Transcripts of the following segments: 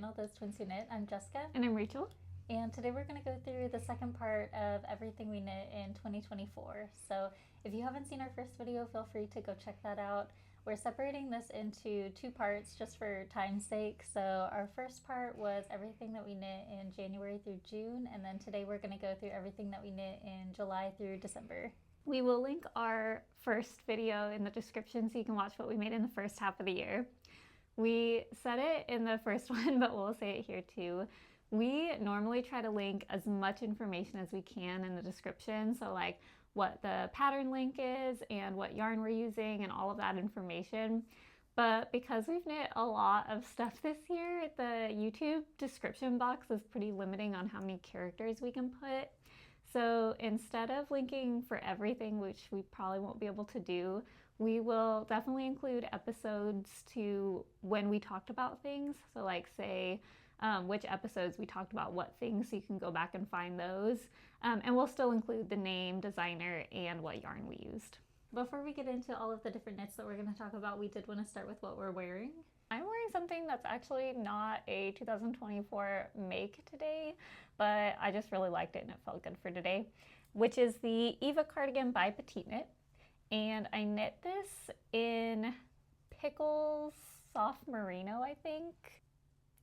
channel, Those Twins Who Knit. I'm Jessica. And I'm Rachel. And today we're going to go through the second part of everything we knit in 2024. So if you haven't seen our first video, feel free to go check that out. We're separating this into two parts just for time's sake. So our first part was everything that we knit in January through June, and then today we're going to go through everything that we knit in July through December. We will link our first video in the description so you can watch what we made in the first half of the year. We said it in the first one, but we'll say it here too. We normally try to link as much information as we can in the description. So like what the pattern link is and what yarn we're using and all of that information. But because we've knit a lot of stuff this year, the YouTube description box is pretty limiting on how many characters we can put. So instead of linking for everything, which we probably won't be able to do, we will definitely include episodes to when we talked about things. So like say which episodes we talked about what things, so you can go back and find those. And we'll still include the name, designer, and what yarn we used. Before we get into all of the different knits that we're going to talk about, we did want to start with what we're wearing. I'm wearing something that's actually not a 2024 make today, but I just really liked it and it felt good for today, which is the Eva cardigan by PetiteKnit. And I knit this in Pickles Soft Merino, I think.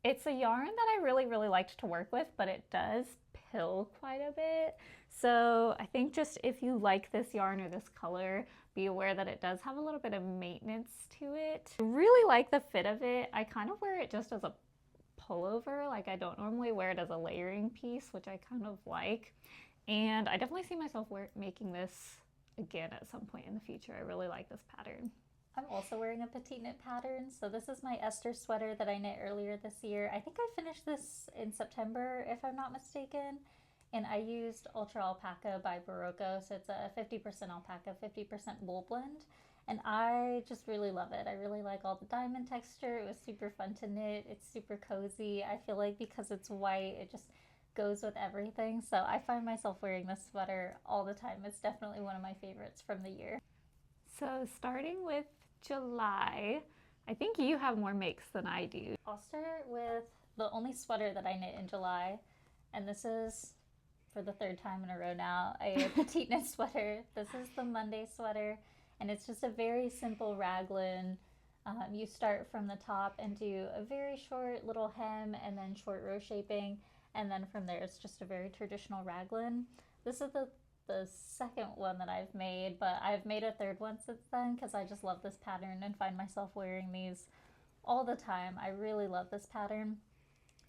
It's a yarn that I really liked to work with, but it does pill quite a bit. So I think just if you like this yarn or this color, be aware that it does have a little bit of maintenance to it. I really like the fit of it. I kind of wear it just as a pullover. Like I don't normally wear it as a layering piece, which I kind of like. And I definitely see myself making this again at some point in the future. I really like this pattern. I'm also wearing a PetiteKnit pattern. So this is my Esther sweater that I knit earlier this year. I think I finished this in September, if I'm not mistaken. And I used Ultra Alpaca by Berroco. So it's a 50% alpaca, 50% wool blend. And I just really love it. I really like all the diamond texture. It was super fun to knit. It's super cozy. I feel like because it's white, it just goes with everything. So I find myself wearing this sweater all the time. It's definitely one of my favorites from the year. So starting with July, I think you have more makes than I do. I'll start with the only sweater that I knit in July, and this is for the third time in a row now, a PetiteKnit sweater. This is the Monday sweater, and it's just a very simple raglan. You start from the top and do a very short little hem and then short row shaping, and then from there it's just a very traditional raglan. This is the second one that I've made, but I've made a third one since then because I just love this pattern and find myself wearing these all the time. I really love this pattern.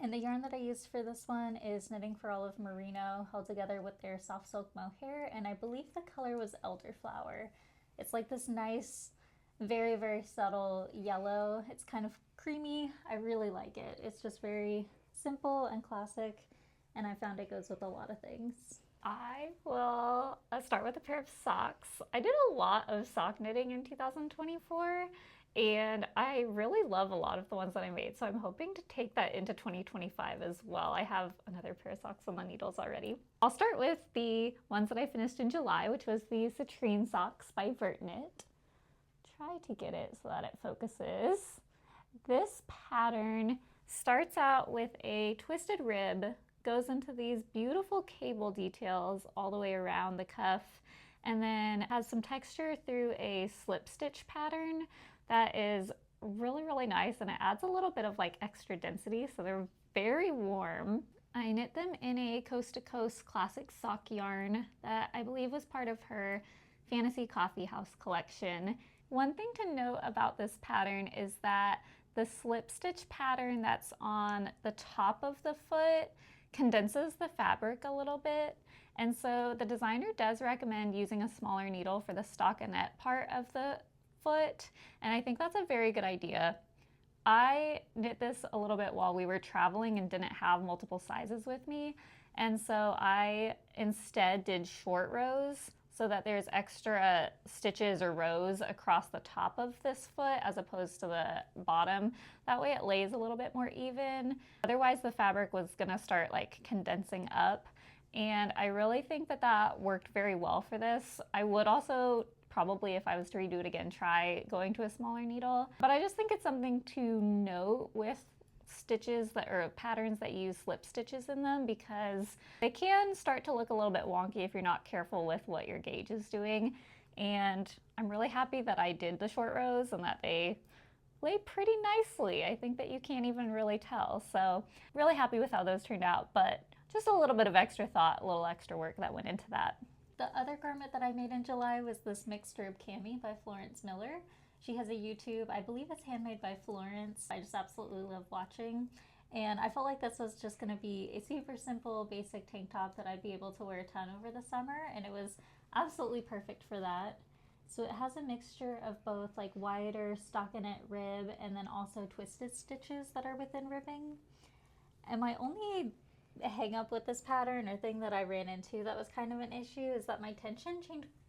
And the yarn that I used for this one is Knitting for Olive Merino, held together with their soft silk mohair, and I believe the color was Elderflower. It's like this nice, very subtle yellow. It's kind of creamy. I really like it. It's just very simple and classic, and I found it goes with a lot of things. I will start with a pair of socks. I did a lot of sock knitting in 2024, and I really love a lot of the ones that I made, so I'm hoping to take that into 2025 as well. I have another pair of socks on the needles already. I'll start with the ones that I finished in July, which was the Citrine socks by Vert Knit. Try to get it so that it focuses. This pattern starts out with a twisted rib, goes into these beautiful cable details all the way around the cuff, and then has some texture through a slip stitch pattern that is really nice, and it adds a little bit of like extra density, so they're very warm. I knit them in a Coast to Coast classic sock yarn that I believe was part of her Fantasy Coffee House collection. One thing to note about this pattern is that the slip stitch pattern that's on the top of the foot condenses the fabric a little bit, and so the designer does recommend using a smaller needle for the stockinette part of the foot, and I think that's a very good idea. I knit this a little bit while we were traveling and didn't have multiple sizes with me, and so I instead did short rows so that there's extra stitches or rows across the top of this foot as opposed to the bottom. That way it lays a little bit more even. Otherwise the fabric was gonna start like condensing up, and I really think that that worked very well for this. I would also probably, if I was to redo it again, try going to a smaller needle. But I just think it's something to note with stitches that or patterns that use slip stitches in them, because they can start to look a little bit wonky if you're not careful with what your gauge is doing. And I'm really happy that I did the short rows and that they lay pretty nicely. I think that you can't even really tell. So really happy with how those turned out, but just a little bit of extra thought, a little extra work that went into that. The other garment that I made in July was this mixed robe cami by Florence Miller. She has a YouTube, I believe it's handmade by Florence. I just absolutely love watching. And I felt like this was just gonna be a super simple, basic tank top that I'd be able to wear a ton over the summer, and it was absolutely perfect for that. So it has a mixture of both like wider stockinette rib and then also twisted stitches that are within ribbing. And my only hang up with this pattern or thing that I ran into that was kind of an issue is that my tension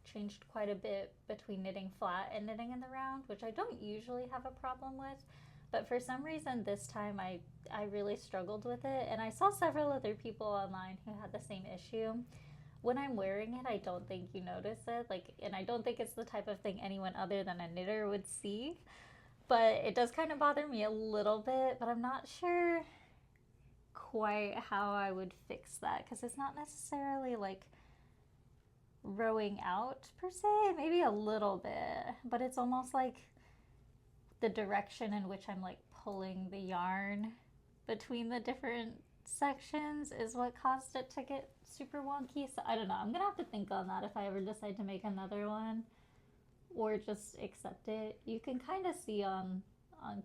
changed quite a bit between knitting flat and knitting in the round, which I don't usually have a problem with. But for some reason this time I really struggled with it, and I saw several other people online who had the same issue. When I'm wearing it, I don't think you notice it, and I don't think it's the type of thing anyone other than a knitter would see. But it does kind of bother me a little bit, but I'm not sure quite how I would fix that, because it's not necessarily like rowing out per se, maybe a little bit, but it's almost like the direction in which I'm like pulling the yarn between the different sections is what caused it to get super wonky. So I don't know, I'm gonna have to think on that if I ever decide to make another one, or just accept it. You can kind of see on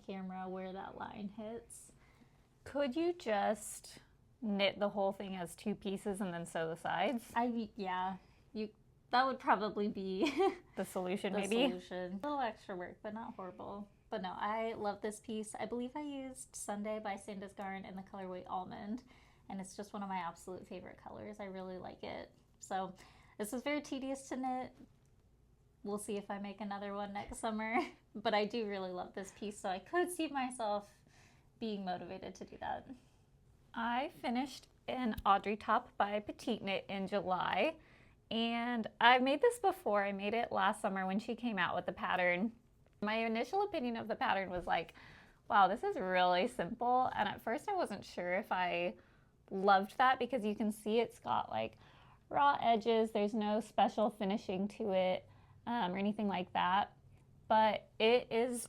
camera where that line hits. Could you just knit the whole thing as 2 pieces and then sew the sides? That would probably be the solution. the maybe solution. A little extra work, but not horrible. But no, I love this piece. I believe I used Sunday by Sandnes Garn in the colorway Almond, and it's just one of my absolute favorite colors. I really like it. So this was very tedious to knit. We'll see if I make another one next summer, but I do really love this piece, so I could see myself being motivated to do that. I finished an Audrey top by PetiteKnit in July, and I've made this before. I made it last summer when she came out with the pattern. My initial opinion of the pattern was like, wow, this is really simple. And at first I wasn't sure if I loved that, because you can see it's got like raw edges. There's no special finishing to it or anything like that. But it is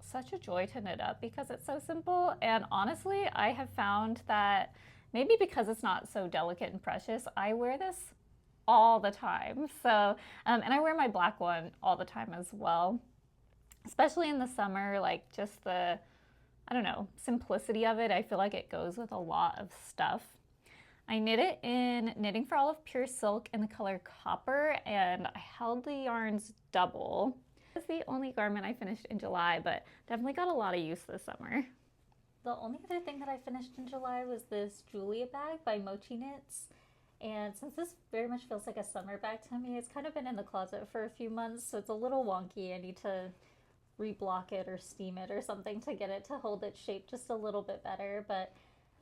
such a joy to knit up because it's so simple. And honestly, I have found that maybe because it's not so delicate and precious, I wear this all the time. So, and I wear my black one all the time as well, especially in the summer, like just the, I don't know, simplicity of it. I feel like it goes with a lot of stuff. I knit it in Knitting for Olive Pure Silk in the color Copper, and I held the yarns double. It's the only garment I finished in July, but definitely got a lot of use this summer. The only other thing that I finished in July was this Julia bag by Mochi Knits. And since this very much feels like a summer bag to me, it's kind of been in the closet for a few months, so it's a little wonky. I need to reblock it or steam it or something to get it to hold its shape just a little bit better. But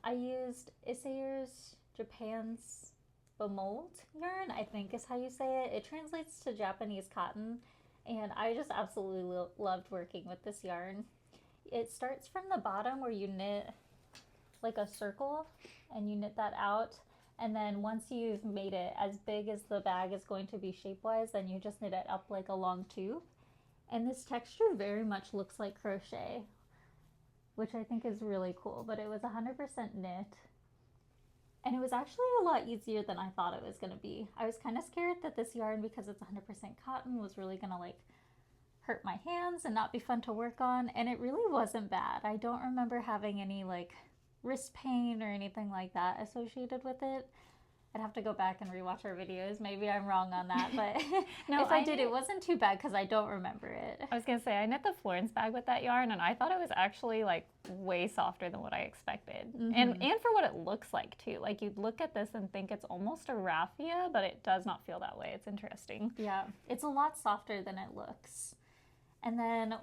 I used Isager's Japansk Bomuld yarn, I think is how you say it. It translates to Japanese cotton, and I just absolutely loved working with this yarn. It starts from the bottom where you knit like a circle and you knit that out, and then once you've made it as big as the bag is going to be shape-wise, then you just knit it up like a long tube. And this texture very much looks like crochet, which I think is really cool, but it was 100% knit. And it was actually a lot easier than I thought it was going to be. I was kind of scared that this yarn, because it's 100% cotton, was really going to like hurt my hands and not be fun to work on, and it really wasn't bad. I don't remember having any like wrist pain or anything like that associated with it. I'd have to go back and rewatch our videos. Maybe I'm wrong on that, but no, if I did, it wasn't too bad because I don't remember it. I was gonna say, I knit the Florence bag with that yarn, and I thought it was actually like way softer than what I expected. Mm-hmm. And for what it looks like too. Like you'd look at this and think it's almost a raffia, but it does not feel that way. It's interesting. Yeah, it's a lot softer than it looks. And then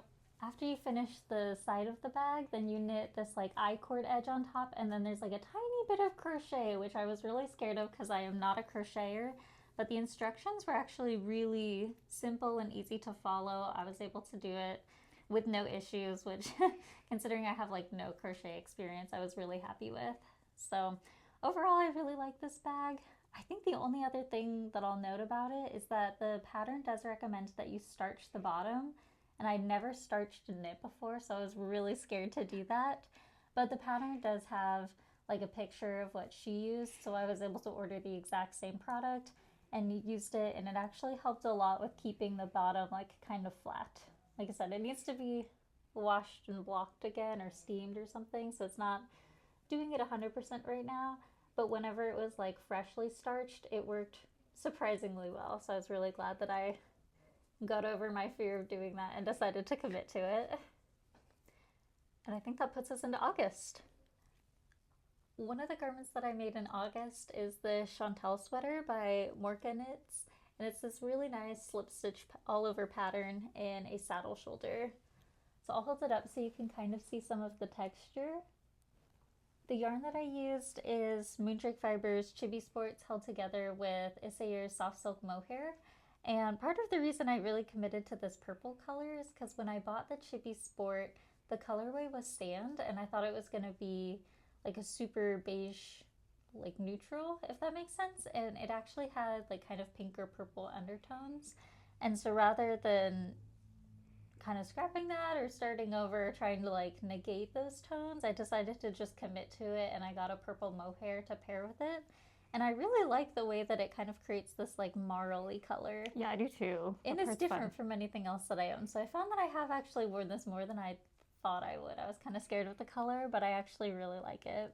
after you finish the side of the bag, then you knit this like I-cord edge on top, and then there's like a tiny bit of crochet, which I was really scared of because I am not a crocheter, but the instructions were actually really simple and easy to follow. I was able to do it with no issues, which considering I have like no crochet experience, I was really happy with. So overall, I really like this bag. I think the only other thing that I'll note about it is that the pattern does recommend that you starch the bottom, and I'd never starched a knit before, so I was really scared to do that. But the pattern does have like a picture of what she used, so I was able to order the exact same product and used it, and it actually helped a lot with keeping the bottom like kind of flat. Like I said, it needs to be washed and blocked again or steamed or something, so it's not doing it 100% right now, but whenever it was like freshly starched, it worked surprisingly well. So I was really glad that I got over my fear of doing that and decided to commit to it. And I think that puts us into August. One of the garments that I made in August is the Chantal sweater by Moreca Knits, and it's this really nice slip stitch all over pattern in a saddle shoulder. So I'll hold it up so you can kind of see some of the texture. The yarn that I used is Moondrake Fibers Chibi Sports held together with Isager's Soft Silk Mohair. And part of the reason I really committed to this purple color is because when I bought the Chibi Sport, the colorway was sand, and I thought it was going to be like a super beige, like neutral, if that makes sense. And it actually had like kind of pink or purple undertones. And so rather than kind of scrapping that or starting over trying to like negate those tones, I decided to just commit to it, and I got a purple mohair to pair with it. And I really like the way that it kind of creates this like marly color. Yeah, I do too. And it's different from anything else that I own. So I found that I have actually worn this more than I thought I would. I was kind of scared with the color, but I actually really like it.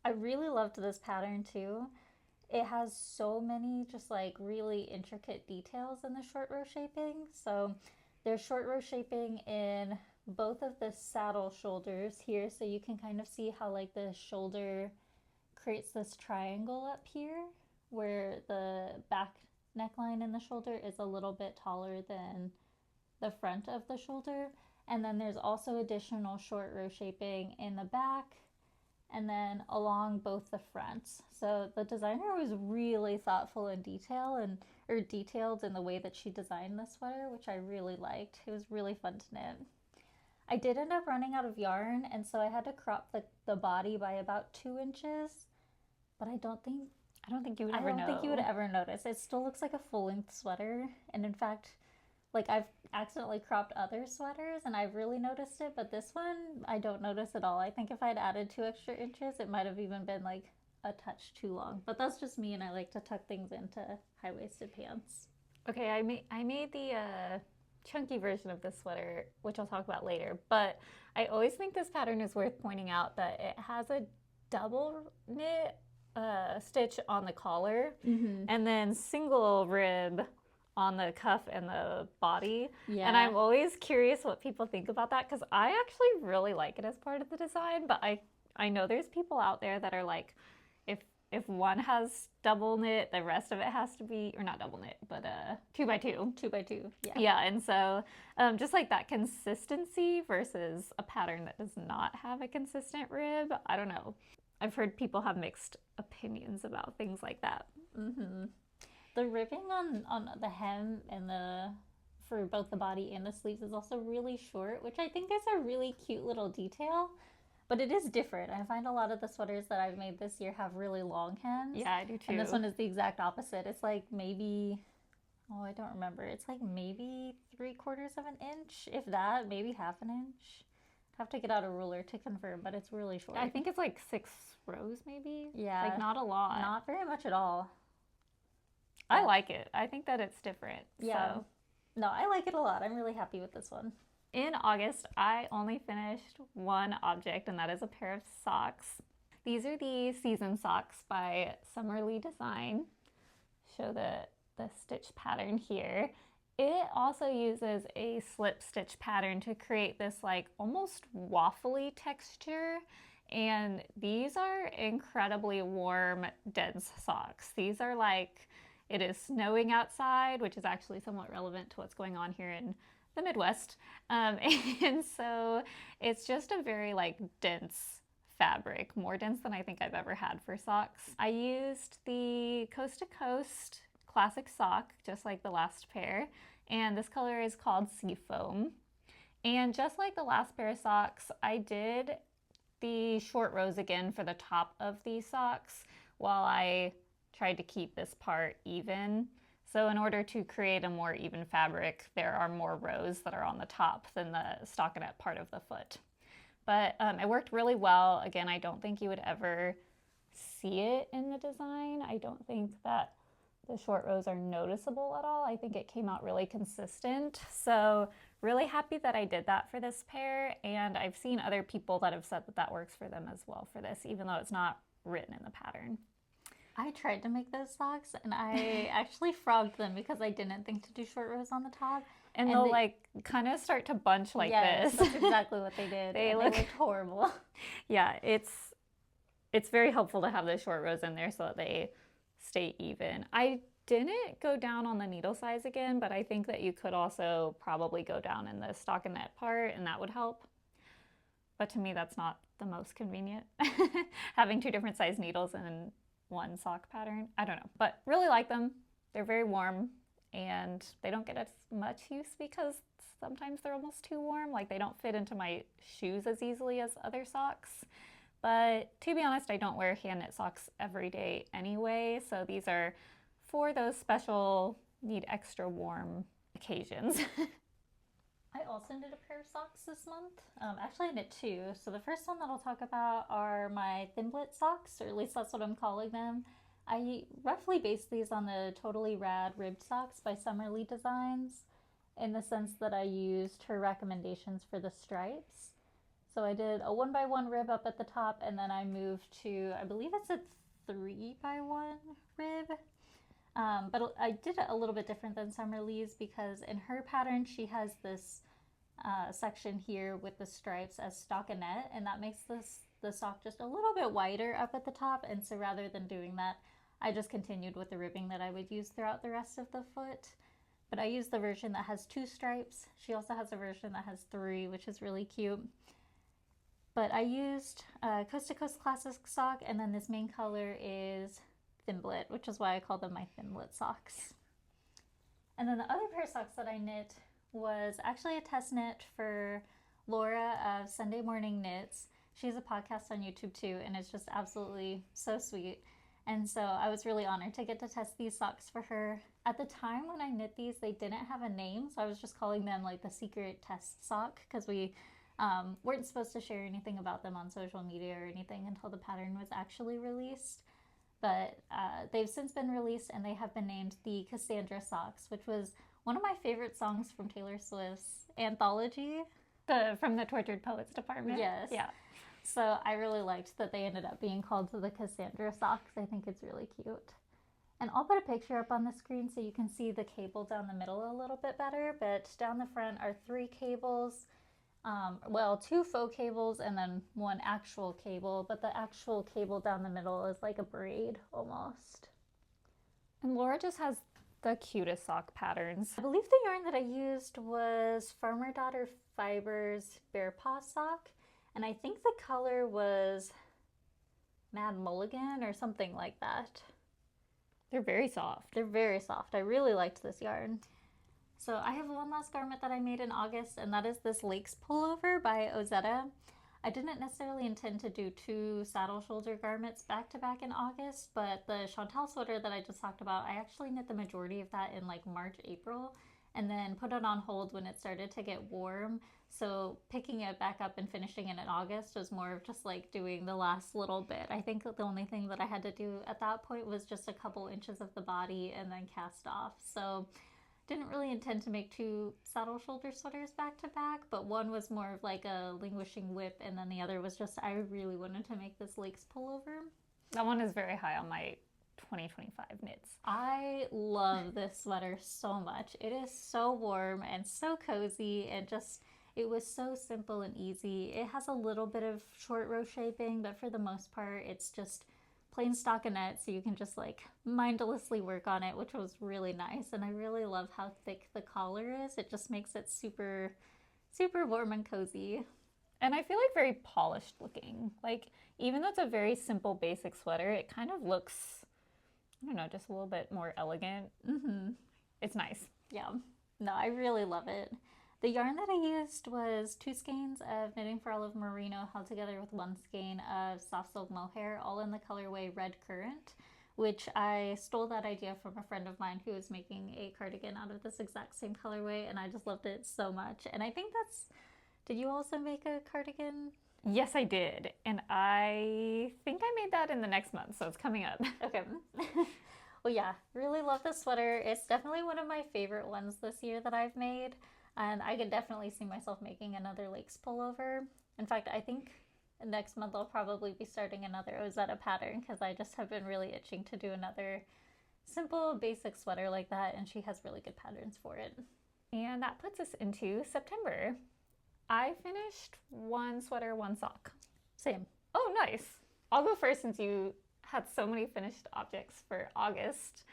I really loved this pattern too. It has so many just like really intricate details in the short row shaping. So there's short row shaping in both of the saddle shoulders here, so you can kind of see how like the shoulder creates this triangle up here where the back neckline in the shoulder is a little bit taller than the front of the shoulder. And then there's also additional short row shaping in the back and then along both the fronts. So the designer was really thoughtful and detailed in the way that she designed the sweater, which I really liked. It was really fun to knit. I did end up running out of yarn, and so I had to crop the body by about 2 inches, but I don't think you would ever notice. It still looks like a full-length sweater, and in fact, like I've accidentally cropped other sweaters and I've really noticed it, but this one I don't notice at all. I think if I'd added 2 extra inches, it might have even been like a touch too long, but that's just me, and I like to tuck things into high-waisted pants. Okay, I made the chunky version of this sweater, which I'll talk about later, but I always think this pattern is worth pointing out that it has a double knit stitch on the collar, and then single rib on the cuff and the body. Yeah. And I'm always curious what people think about that, because I actually really like it as part of the design, but I know there's people out there that are like, if one has double knit, the rest of it has to be, or not double knit, but 2x2. 2x2, yeah. Yeah, and so just like that consistency versus a pattern that does not have a consistent rib, I don't know. I've heard people have mixed opinions about things like that. The ribbing on the hem and for both the body and the sleeves is also really short, which I think is a really cute little detail. But it is different. I find a lot of the sweaters that I've made this year have really long hems. Yeah, I do too. And this one is the exact opposite. It's like maybe, I don't remember. It's like maybe 3/4 of an inch, if that, maybe half an inch. I have to get out a ruler to confirm, but it's really short. I think it's like 6 rows maybe. Yeah. Like not a lot. Not very much at all. I like it. I think that it's different. Yeah. So. No, I like it a lot. I'm really happy with this one. In August, I only finished one object, and that is a pair of socks. These are the season socks by Summerly Design. Show the stitch pattern here. It also uses a slip stitch pattern to create this like almost waffly texture. And these are incredibly warm, dense socks. These are like, it is snowing outside, which is actually somewhat relevant to what's going on here in the Midwest. And so it's just a very like dense fabric, more dense than I think I've ever had for socks. I used the Coast to Coast classic sock, just like the last pair. And this color is called Seafoam. And just like the last pair of socks, I did the short rows again for the top of these socks while I tried to keep this part even. So in order to create a more even fabric, there are more rows that are on the top than the stockinette part of the foot. But it worked really well. Again, I don't think you would ever see it in the design. I don't think that the short rows are noticeable at all. I think it came out really consistent. So really happy that I did that for this pair. And I've seen other people that have said that that works for them as well for this, even though it's not written in the pattern. I tried to make those socks and I actually frogged them because I didn't think to do short rows on the top. And they'll like kind of start to bunch like yes, this. That's exactly what they did. They looked horrible. Yeah, it's very helpful to have those short rows in there so that they stay even. I didn't go down on the needle size again, but I think that you could also probably go down in the stockinette part and that would help. But to me, that's not the most convenient. Having two different size needles in one sock pattern. I don't know, but really like them. They're very warm and they don't get as much use because sometimes they're almost too warm. Like they don't fit into my shoes as easily as other socks. But to be honest, I don't wear hand knit socks every day anyway. So these are for those special need extra warm occasions. I also knit a pair of socks this month. Actually, I knit two. So the first one that I'll talk about are my thimblet socks, or at least that's what I'm calling them. I roughly based these on the Totally Rad ribbed socks by Summerly Designs, in the sense that I used her recommendations for the stripes. So I did a 1x1 rib up at the top, and then I moved to, I believe it's a 3x1 rib. But I did it a little bit different than Summerly's because in her pattern she has this section here with the stripes as stockinette, and that makes the sock just a little bit wider up at the top. And so rather than doing that, I just continued with the ribbing that I would use throughout the rest of the foot. But I used the version that has 2 stripes. She also has a version that has 3, which is really cute. But I used Coast to Coast Classic sock, and then this main color is Thimblet, which is why I call them my Thimblet socks. And then the other pair of socks that I knit was actually a test knit for Laura of Sunday Morning Knits. She has a podcast on YouTube too, and it's just absolutely so sweet. And so I was really honored to get to test these socks for her. At the time when I knit these, they didn't have a name, so I was just calling them like the secret test sock because we weren't supposed to share anything about them on social media or anything until the pattern was actually released. But they've since been released and they have been named the Cassandra Socks, which was one of my favorite songs from Taylor Swift's anthology. From the Tortured Poets department? Yes. Yeah. So I really liked that they ended up being called the Cassandra Socks. I think it's really cute. And I'll put a picture up on the screen so you can see the cable down the middle a little bit better. But down the front are 3 cables. Well, 2 faux cables and then 1 actual cable, but the actual cable down the middle is like a braid almost. And Laura just has the cutest sock patterns. I believe the yarn that I used was Farmer Daughter Fibers Bear Paw sock, and I think the color was Mad Mulligan or something like that. They're very soft. They're very soft. I really liked this yarn. So I have one last garment that I made in August, and that is this Lakes pullover by Ozetta. I didn't necessarily intend to do 2 saddle shoulder garments back to back in August, but the Chantal sweater that I just talked about, I actually knit the majority of that in like March, April, and then put it on hold when it started to get warm. So picking it back up and finishing it in August was more of just like doing the last little bit. I think the only thing that I had to do at that point was just a couple inches of the body and then cast off. So didn't really intend to make 2 saddle shoulder sweaters back to back, but one was more of like a languishing whip, and then the other was just, I really wanted to make this Lakes pullover. That one is very high on my 2025 knits. I love this sweater so much. It is so warm and so cozy, and just, it was so simple and easy. It has a little bit of short row shaping, but for the most part, it's just plain stockinette, so you can just like mindlessly work on it, which was really nice. And I really love how thick the collar is. It just makes it super, super warm and cozy. And I feel like very polished looking. Like, even though it's a very simple basic sweater, it kind of looks, I don't know, just a little bit more elegant. Mm-hmm. It's nice. Yeah. No, I really love it. The yarn that I used was 2 skeins of Knitting for Olive Merino held together with 1 skein of soft silk mohair, all in the colorway Red Currant, which I stole that idea from a friend of mine who was making a cardigan out of this exact same colorway, and I just loved it so much. And I think that's... Did you also make a cardigan? Yes, I did. And I think I made that in the next month, so it's coming up. Okay. Well, yeah, really love this sweater. It's definitely one of my favorite ones this year that I've made. And I could definitely see myself making another lace pullover. In fact, I think next month I'll probably be starting another Ozetta pattern because I just have been really itching to do another simple, basic sweater like that. And she has really good patterns for it. And that puts us into September. I finished 1 sweater, 1 sock. Same. Oh, nice. I'll go first since you had so many finished objects for August.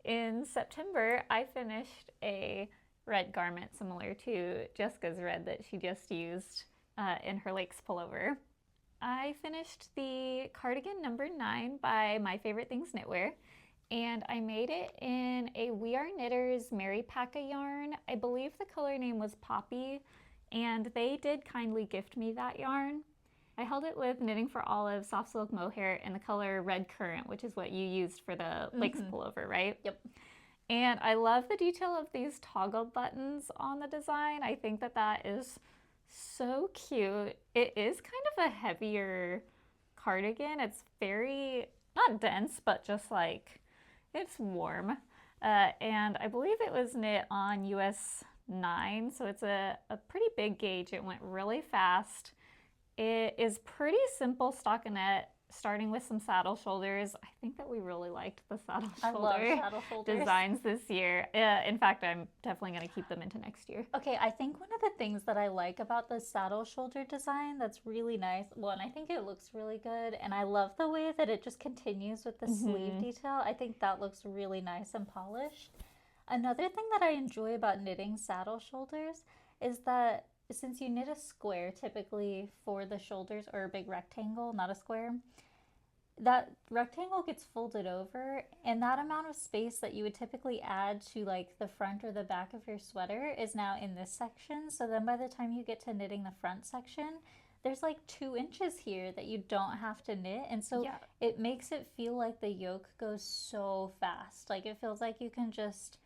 In September, I finished a red garment similar to Jessica's red that she just used in her lace pullover. I finished the cardigan number 9 by My Favorite Things Knitwear, and I made it in a We Are Knitters Alpaca yarn. I believe the color name was Poppy, and they did kindly gift me that yarn. I held it with Knitting for Olive soft silk mohair in the color Red Currant, which is what you used for the lace pullover, right? Yep. And I love the detail of these toggle buttons on the design. I think that that is so cute. It is kind of a heavier cardigan. It's very, not dense, but just like, it's warm. And I believe it was knit on US 9, so it's a pretty big gauge. It went really fast. It is pretty simple stockinette, starting with some saddle shoulders. I think that we really liked the saddle shoulder designs this year. In fact, I'm definitely going to keep them into next year. Okay, I think one of the things that I like about the saddle shoulder design that's really nice, one, I think it looks really good, and I love the way that it just continues with the sleeve detail. I think that looks really nice and polished. Another thing that I enjoy about knitting saddle shoulders is that since you knit a square typically for the shoulders, or a big rectangle, not a square, that rectangle gets folded over, and that amount of space that you would typically add to like the front or the back of your sweater is now in this section. So then by the time you get to knitting the front section, there's like 2 inches here that you don't have to knit. And so it makes it feel like the yoke goes so fast. Like it feels like you can just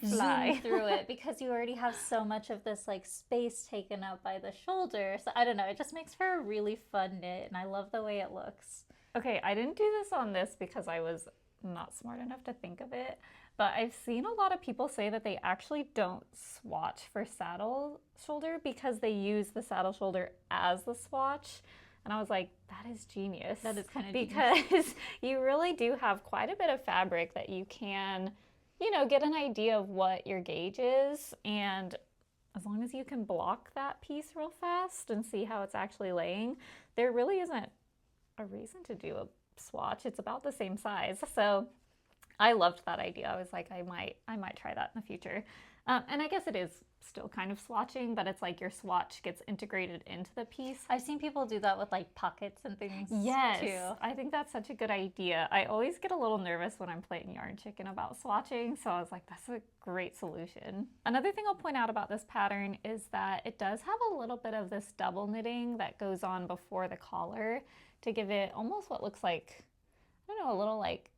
fly through it because you already have so much of this like space taken up by the shoulder. So I don't know, it just makes for a really fun knit, and I love the way it looks. Okay, I didn't do this on this because I was not smart enough to think of it, but I've seen a lot of people say that they actually don't swatch for saddle shoulder because they use the saddle shoulder as the swatch. And I was like, that is genius. That is kind of genius. Because you really do have quite a bit of fabric that you can, you know, get an idea of what your gauge is. And as long as you can block that piece real fast and see how it's actually laying, there really isn't a reason to do a swatch. It's about the same size. So I loved that idea. I was like, I might try that in the future. And I guess it is still kind of swatching, but it's like your swatch gets integrated into the piece. I've seen people do that with like pockets and things too. I think that's such a good idea. I always get a little nervous when I'm playing Yarn Chicken about swatching, so I was like, that's a great solution. Another thing I'll point out about this pattern is that it does have a little bit of this double knitting that goes on before the collar to give it almost what looks like, I don't know, a little like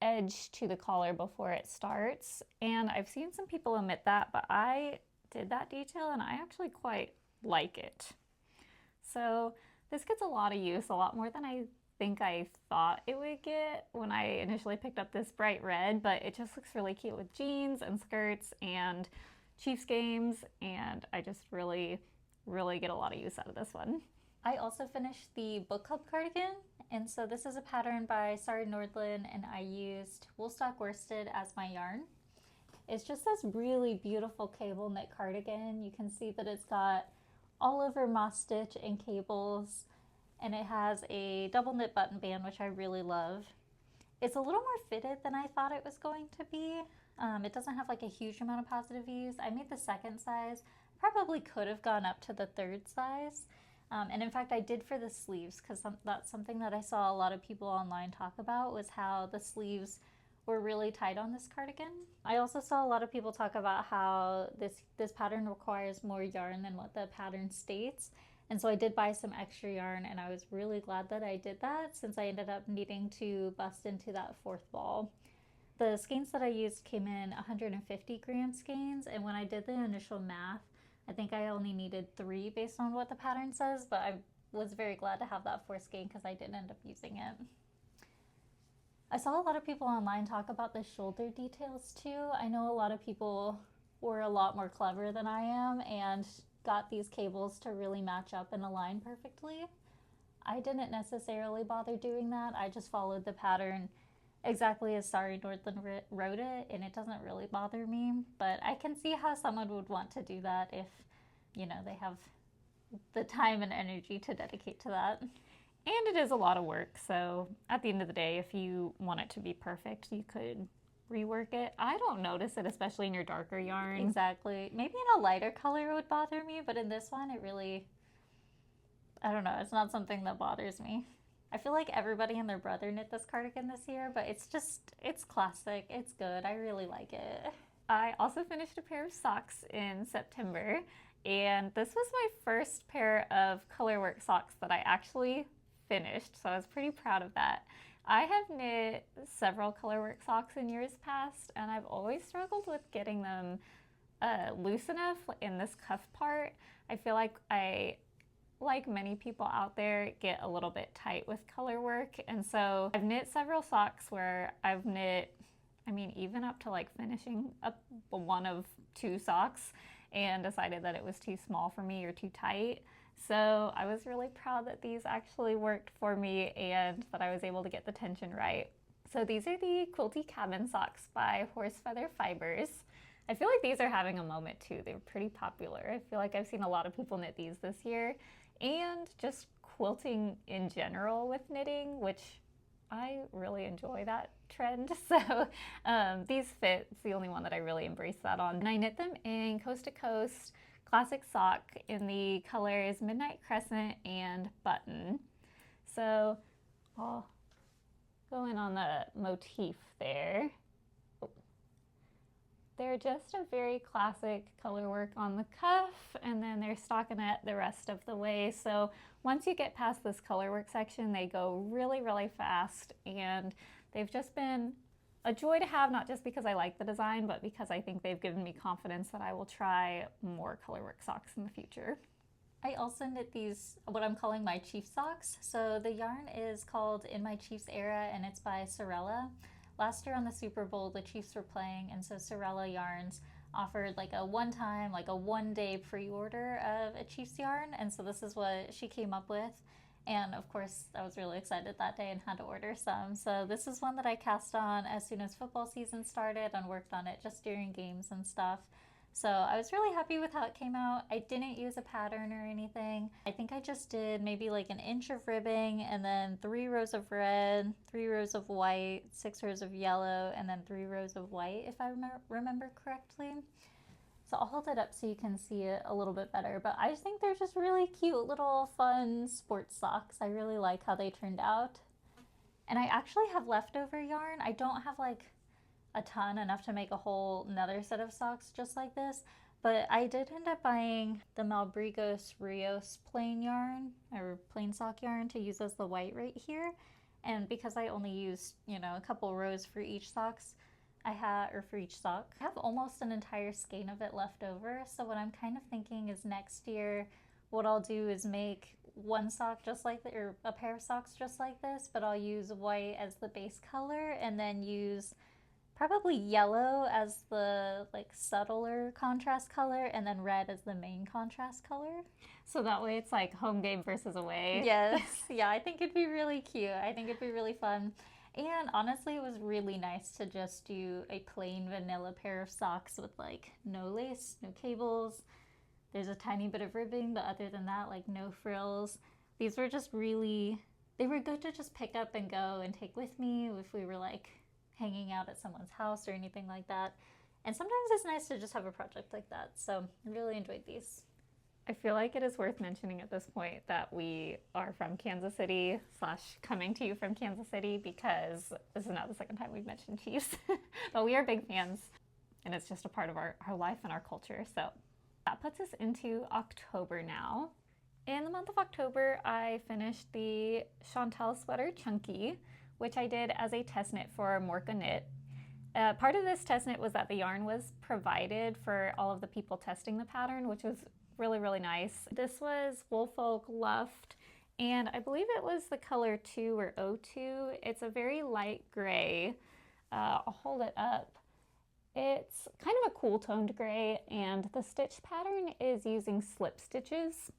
edge to the collar before it starts. And I've seen some people omit that, but I did that detail and I actually quite like it. So this gets a lot of use, a lot more than I think I thought it would get when I initially picked up this bright red, but it just looks really cute with jeans and skirts and Chiefs games, and I just really get a lot of use out of this one. I also finished the book club cardigan, and so this is a pattern by Sari Nordlund, and I used Woolstock worsted as my yarn. It's just this really beautiful cable knit cardigan. You can see that it's got all over moss stitch and cables, and it has a double knit button band, which I really love. It's a little more fitted than I thought it was going to be. It doesn't have like a huge amount of positive views. I made the second size. Probably could have gone up to the third size. And in fact, I did for the sleeves, because that's something that I saw a lot of people online talk about, was how the sleeves were really tight on this cardigan. I also saw a lot of people talk about how this pattern requires more yarn than what the pattern states. And so I did buy some extra yarn, and I was really glad that I did that since I ended up needing to bust into that fourth ball. The skeins that I used came in 150 gram skeins, and when I did the initial math, I think I only needed 3 based on what the pattern says, but I was very glad to have that fourth skein because I did end up using it. I saw a lot of people online talk about the shoulder details too. I know a lot of people were a lot more clever than I am and got these cables to really match up and align perfectly. I didn't necessarily bother doing that. I just followed the pattern exactly as Sorry Northland wrote it, and it doesn't really bother me. But I can see how someone would want to do that if, you know, they have the time and energy to dedicate to that. And it is a lot of work, so at the end of the day, if you want it to be perfect, you could rework it. I don't notice it, especially in your darker yarn. Exactly. Maybe in a lighter color it would bother me, but in this one, it really, I don't know, it's not something that bothers me. I feel like everybody and their brother knit this cardigan this year, but it's classic, it's good, I really like it. I also finished a pair of socks in September, and this was my first pair of colorwork socks that I actually finished, so I was pretty proud of that. I have knit several colorwork socks in years past, and I've always struggled with getting them loose enough in this cuff part. I feel like I, like many people out there, get a little bit tight with colorwork, and so I've knit several socks where I've knit, I mean, even up to like finishing up one of 2 socks and decided that it was too small for me or too tight. So I was really proud that these actually worked for me and that I was able to get the tension right. So these are the Quilty Cabin socks by Horse Feather Fibers. I feel like these are having a moment too. They're pretty popular. I feel like I've seen a lot of people knit these this year, and just quilting in general with knitting, which I really enjoy that trend. So these fit. It's the only one that I really embrace that on. And I knit them in Coast to Coast Classic Sock in the colors Midnight Crescent and Button. So I'll go in on the motif there. They're just a very classic color work on the cuff, and then they're stockinette the rest of the way. So once you get past this color work section, they go really, really fast, and they've just been a joy to have, not just because I like the design, but because I think they've given me confidence that I will try more colorwork socks in the future. I also knit these, what I'm calling my Chief socks. So the yarn is called In My Chiefs Era, and it's by Sorella. Last year on the Super Bowl, the Chiefs were playing, and so Sorella Yarns offered like a one-time, like a one-day pre-order of a Chiefs yarn, and so this is what she came up with. And of course, I was really excited that day and had to order some. So this is one that I cast on as soon as football season started and worked on it just during games and stuff. So I was really happy with how it came out. I didn't use a pattern or anything. I think I just did maybe like an inch of ribbing and then 3 rows of red, 3 rows of white, 6 rows of yellow, and then 3 rows of white, if I remember correctly. So I'll hold it up so you can see it a little bit better, but I just think they're just really cute little fun sports socks. I really like how they turned out. And I actually have leftover yarn. I don't have like a ton, enough to make a whole another set of socks just like this, but I did end up buying the Malbrigos Rios plain yarn, or plain sock yarn, to use as the white right here. And because I only used, you know, a couple rows for each socks, for each sock, I have almost an entire skein of it left over. So what I'm kind of thinking is next year, what I'll do is make one sock just like that, or a pair of socks just like this, but I'll use white as the base color and then use probably yellow as the like subtler contrast color, and then red as the main contrast color. So that way it's like home game versus away. Yes, yeah, I think it'd be really cute. I think it'd be really fun. And honestly, it was really nice to just do a plain vanilla pair of socks with like no lace, no cables. There's a tiny bit of ribbing, but other than that, like no frills. These were just really, they were good to just pick up and go and take with me if we were like hanging out at someone's house or anything like that. And sometimes it's nice to just have a project like that. So I really enjoyed these. I feel like it is worth mentioning at this point that we are from Kansas City / coming to you from Kansas City, because this is not the second time we've mentioned Chiefs, but we are big fans and it's just a part of our life and our culture. So that puts us into October now. In the month of October, I finished the Chantal sweater Chunky, which I did as a test knit for Moreca Knit. Part of this test knit was that the yarn was provided for all of the people testing the pattern, which was really, really nice. This was Woolfolk Luft, and I believe it was the color 2 or O2. It's a very light gray. I'll hold it up. It's kind of a cool toned gray, and the stitch pattern is using slip stitches.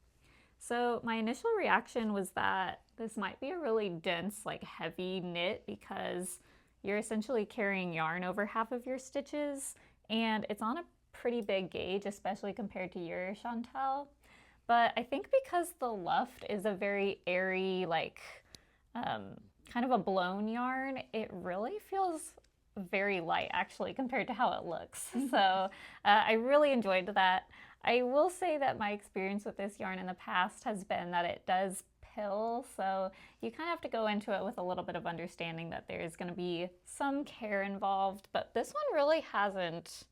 So my initial reaction was that this might be a really dense, like heavy knit, because you're essentially carrying yarn over half of your stitches, and it's on a pretty big gauge, especially compared to your Chantal. But I think because the Luft is a very airy, like kind of a blown yarn, it really feels very light actually compared to how it looks. So I really enjoyed that. I will say that my experience with this yarn in the past has been that it does pill, so you kind of have to go into it with a little bit of understanding that there's going to be some care involved, but this one really hasn't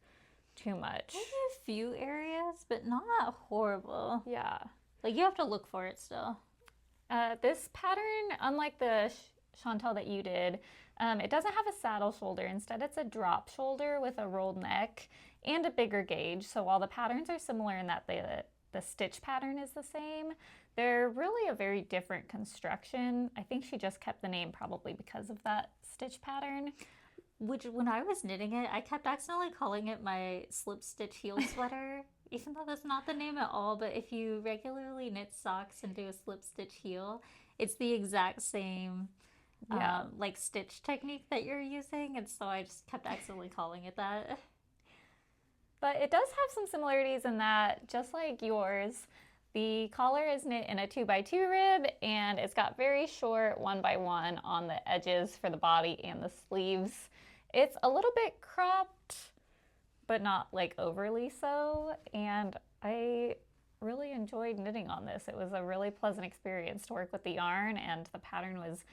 too much. Maybe a few areas, but not horrible. Yeah. Like, you have to look for it still. This pattern, unlike the Chantal that you did, it doesn't have a saddle shoulder. Instead, it's a drop shoulder with a rolled neck and a bigger gauge. So while the patterns are similar in that the stitch pattern is the same, they're really a very different construction. I think she just kept the name probably because of that stitch pattern. Which, when I was knitting it, I kept accidentally calling it my slip stitch heel sweater, even though that's not the name at all. But if you regularly knit socks and do a slip stitch heel, it's the exact same like stitch technique that you're using, and so I just kept accidentally calling it that. But it does have some similarities in that, just like yours, the collar is knit in a 2x2 rib, and it's got very short 1x1 on the edges for the body and the sleeves. It's a little bit cropped, but not like overly so, and I really enjoyed knitting on this. It was a really pleasant experience to work with the yarn, and the pattern was,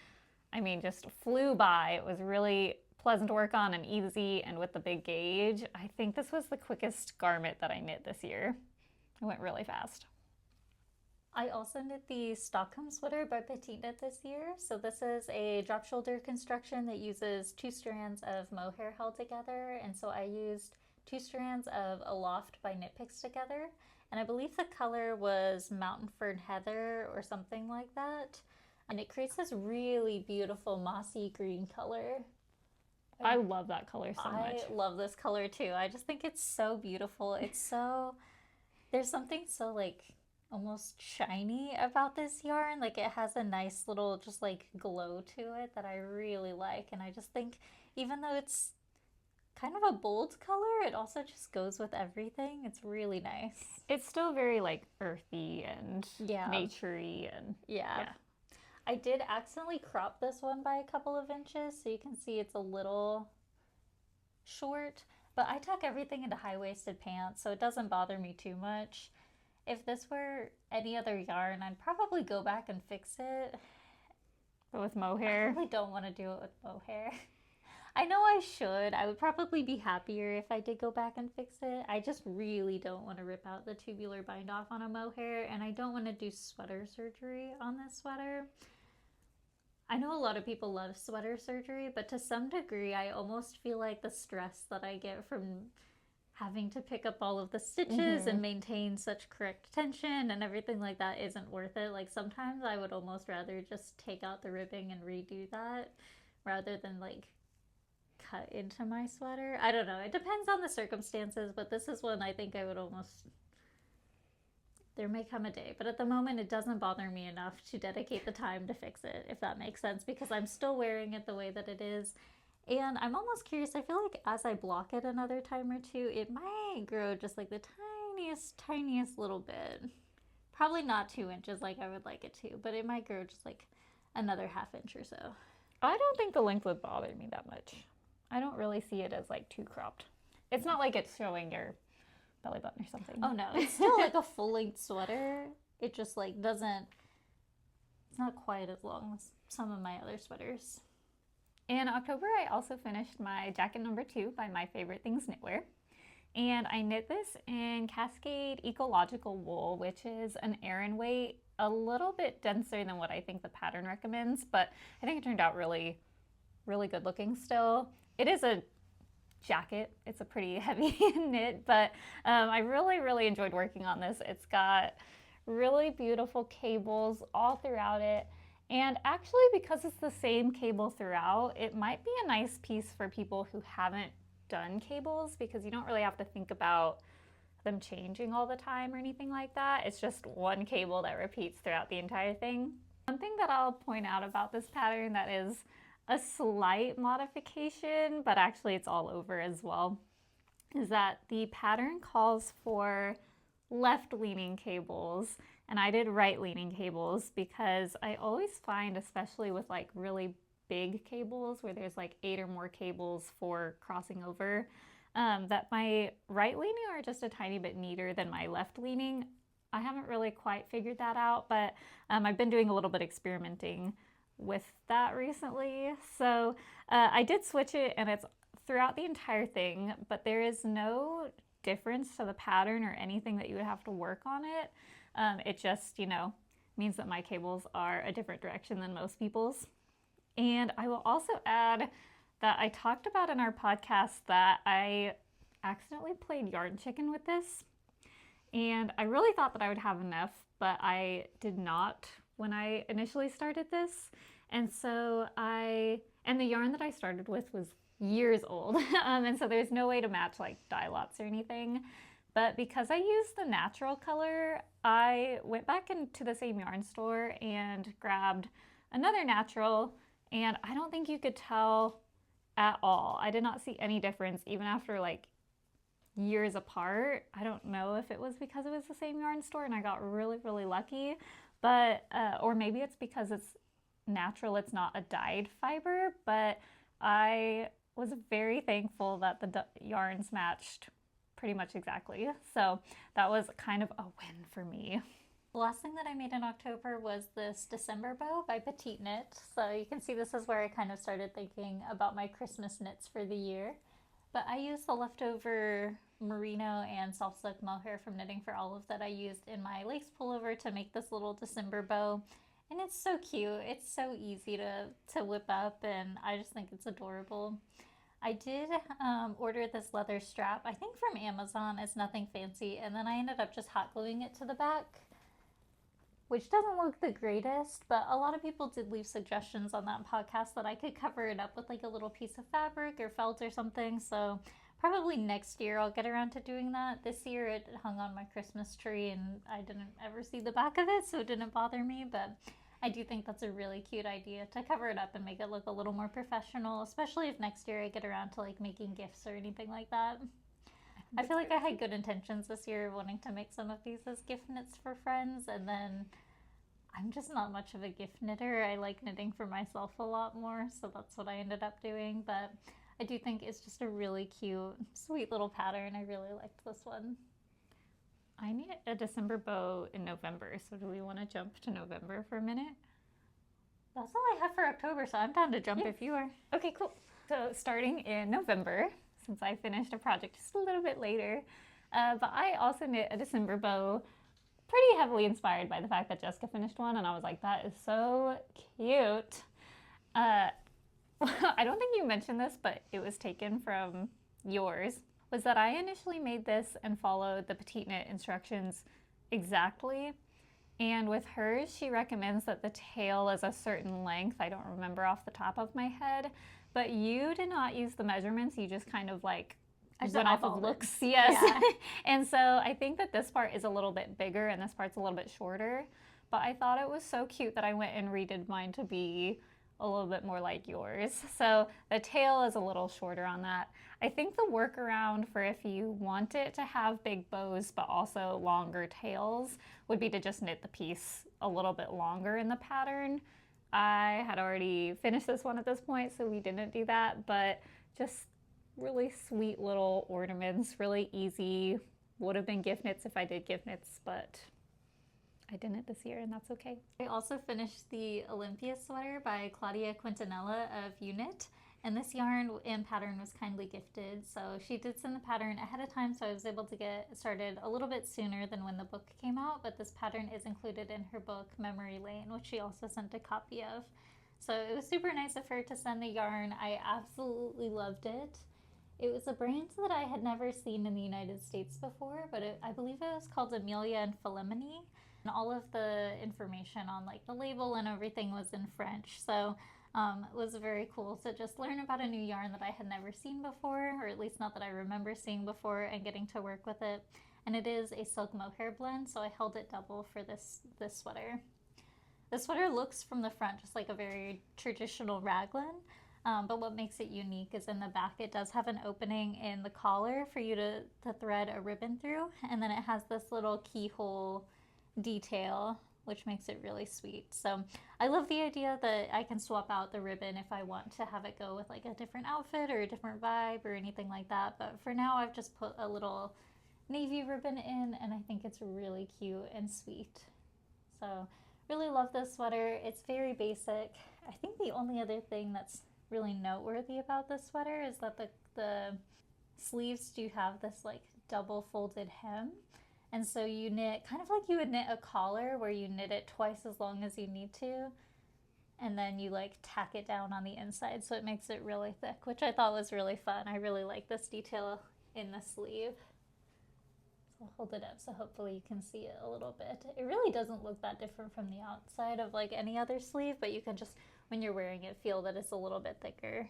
I mean, just flew by. It was really pleasant to work on and easy, and with the big gauge, I think this was the quickest garment that I knit this year. It went really fast. I also knit the Stockholm sweater by PetiteKnit this year. So this is a drop shoulder construction that uses 2 strands of mohair held together, and so I used 2 strands of Aloft by Knit Picks together, and I believe the color was Mountain Fern Heather or something like that. And it creates this really beautiful mossy green color. I love that color so much. I love this color too. I just think it's so beautiful. It's so, there's something so like almost shiny about this yarn. Like, it has a nice little just like glow to it that I really like. And I just think even though it's kind of a bold color, it also just goes with everything. It's really nice. It's still very like earthy and naturey and yeah. I did accidentally crop this one by a couple of inches, so you can see it's a little short, but I tuck everything into high-waisted pants, so it doesn't bother me too much. If this were any other yarn, I'd probably go back and fix it. But with mohair? I really don't want to do it with mohair. I know I should. I would probably be happier if I did go back and fix it. I just really don't want to rip out the tubular bind off on a mohair, and I don't want to do sweater surgery on this sweater. I know a lot of people love sweater surgery, but to some degree, I almost feel like the stress that I get from having to pick up all of the stitches and maintain such correct tension and everything like that isn't worth it. Like, sometimes I would almost rather just take out the ribbing and redo that rather than like cut into my sweater. I don't know. It depends on the circumstances, but this is one I think I would almost... There may come a day, but at the moment it doesn't bother me enough to dedicate the time to fix it, if that makes sense, because I'm still wearing it the way that it is. And I'm almost curious, I feel like as I block it another time or two, it might grow just like the tiniest little bit. Probably not 2 inches like I would like it to, but it might grow just like another ½ inch or so. I don't think the length would bother me that much. I don't really see it as like too cropped. It's not like it's showing your belly button or something. Oh no, it's still like a full-length sweater. It just like doesn't, it's not quite as long as some of my other sweaters. In October, I also finished my jacket number 2 by My Favorite Things Knitwear. And I knit this in Cascade Ecological Wool, which is an Aran weight, a little bit denser than what I think the pattern recommends, but I think it turned out really, really good looking still. It is a jacket. It's a pretty heavy knit, but I really, really enjoyed working on this. It's got really beautiful cables all throughout it. And actually, because it's the same cable throughout, it might be a nice piece for people who haven't done cables, because you don't really have to think about them changing all the time or anything like that. It's just one cable that repeats throughout the entire thing. One thing that I'll point out about this pattern that is a slight modification, but actually it's all over as well, is that the pattern calls for left-leaning cables, and I did right-leaning cables because I always find, especially with like really big cables where there's like 8 or more cables for crossing over, that my right leaning are just a tiny bit neater than my left leaning. I haven't really quite figured that out, but I've been doing a little bit experimenting with that recently. So I did switch it, and it's throughout the entire thing, but there is no difference to the pattern or anything that you would have to work on it. It just, you know, means that my cables are a different direction than most people's. And I will also add that I talked about in our podcast that I accidentally played yarn chicken with this. And I really thought that I would have enough, but I did not when I initially started this. And so and the yarn that I started with was years old. And so there's no way to match like dye lots or anything. But because I used the natural color, I went back into the same yarn store and grabbed another natural. And I don't think you could tell at all. I did not see any difference even after like years apart. I don't know if it was because it was the same yarn store and I got really, really lucky, but or maybe it's because it's natural, it's not a dyed fiber, but I was very thankful that the yarns matched pretty much exactly. So that was kind of a win for me. The last thing that I made in October was this December bow by PetiteKnit. So you can see this is where I kind of started thinking about my Christmas knits for the year. But I used the leftover Merino and soft silk mohair from Knitting for Olive that I used in my lace pullover to make this little December bow. And it's so cute. It's so easy to whip up, and I just think it's adorable. I did order this leather strap, I think from Amazon. It's nothing fancy. And then I ended up just hot gluing it to the back, which doesn't look the greatest, but a lot of people did leave suggestions on that podcast that I could cover it up with like a little piece of fabric or felt or something. So probably next year I'll get around to doing that. This year it hung on my Christmas tree and I didn't ever see the back of it, so it didn't bother me. But I do think that's a really cute idea to cover it up and make it look a little more professional, especially if next year I get around to like making gifts or anything like that. I feel like I had good intentions this year wanting to make some of these as gift knits for friends, and then I'm just not much of a gift knitter. I like knitting for myself a lot more, so that's what I ended up doing. But I do think it's just a really cute, sweet little pattern. I really liked this one. I need a December bow in November, so do we want to jump to November for a minute? That's all I have for October, so I'm down to jump if you are. Okay, cool. So starting in November, since I finished a project just a little bit later, but I also knit a December bow, pretty heavily inspired by the fact that Jessica finished one, and I was like, that is so cute. I don't think you mentioned this, but it was taken from yours, was that I initially made this and followed the PetiteKnit instructions exactly. And with hers, she recommends that the tail is a certain length. I don't remember off the top of my head, but you did not use the measurements. You just kind of like went off of looks. Yes. Yeah. And so I think that this part is a little bit bigger and this part's a little bit shorter, but I thought it was so cute that I went and redid mine to be a little bit more like yours. So the tail is a little shorter on that. I think the workaround for if you want it to have big bows but also longer tails would be to just knit the piece a little bit longer in the pattern. I had already finished this one at this point, so we didn't do that, but just really sweet little ornaments, really easy would have been gift knits if I did gift knits, but I didn't this year, and that's okay. I also finished the Olympia sweater by Claudia Quintanilla of Unit, and this yarn and pattern was kindly gifted. So she did send the pattern ahead of time, so I was able to get started a little bit sooner than when the book came out, but this pattern is included in her book Memory Lane, which she also sent a copy of. So it was super nice of her to send the yarn. I absolutely loved it. It was a brand that I had never seen in the United States before, but I believe it was called Amelia and Philemony. And all of the information on like the label and everything was in French. So it was very cool to just learn about a new yarn that I had never seen before, or at least not that I remember seeing before, and getting to work with it. And it is a Silk Mohair blend, so I held it double for this sweater. The sweater looks from the front just like a very traditional raglan, but what makes it unique is in the back it does have an opening in the collar for you to thread a ribbon through, and then it has this little keyhole detail, which makes it really sweet. So I love the idea that I can swap out the ribbon if I want to have it go with like a different outfit or a different vibe or anything like that. But for now, I've just put a little navy ribbon in, and I think it's really cute and sweet. So really love this sweater. It's very basic. I think the only other thing that's really noteworthy about this sweater is that the sleeves do have this like double folded hem. And so you knit kind of like you would knit a collar, where you knit it twice as long as you need to, and then you like tack it down on the inside, so it makes it really thick, which I thought was really fun. I really like this detail in the sleeve. So I'll hold it up so hopefully you can see it a little bit. It really doesn't look that different from the outside of like any other sleeve, but you can just, when you're wearing it, feel that it's a little bit thicker.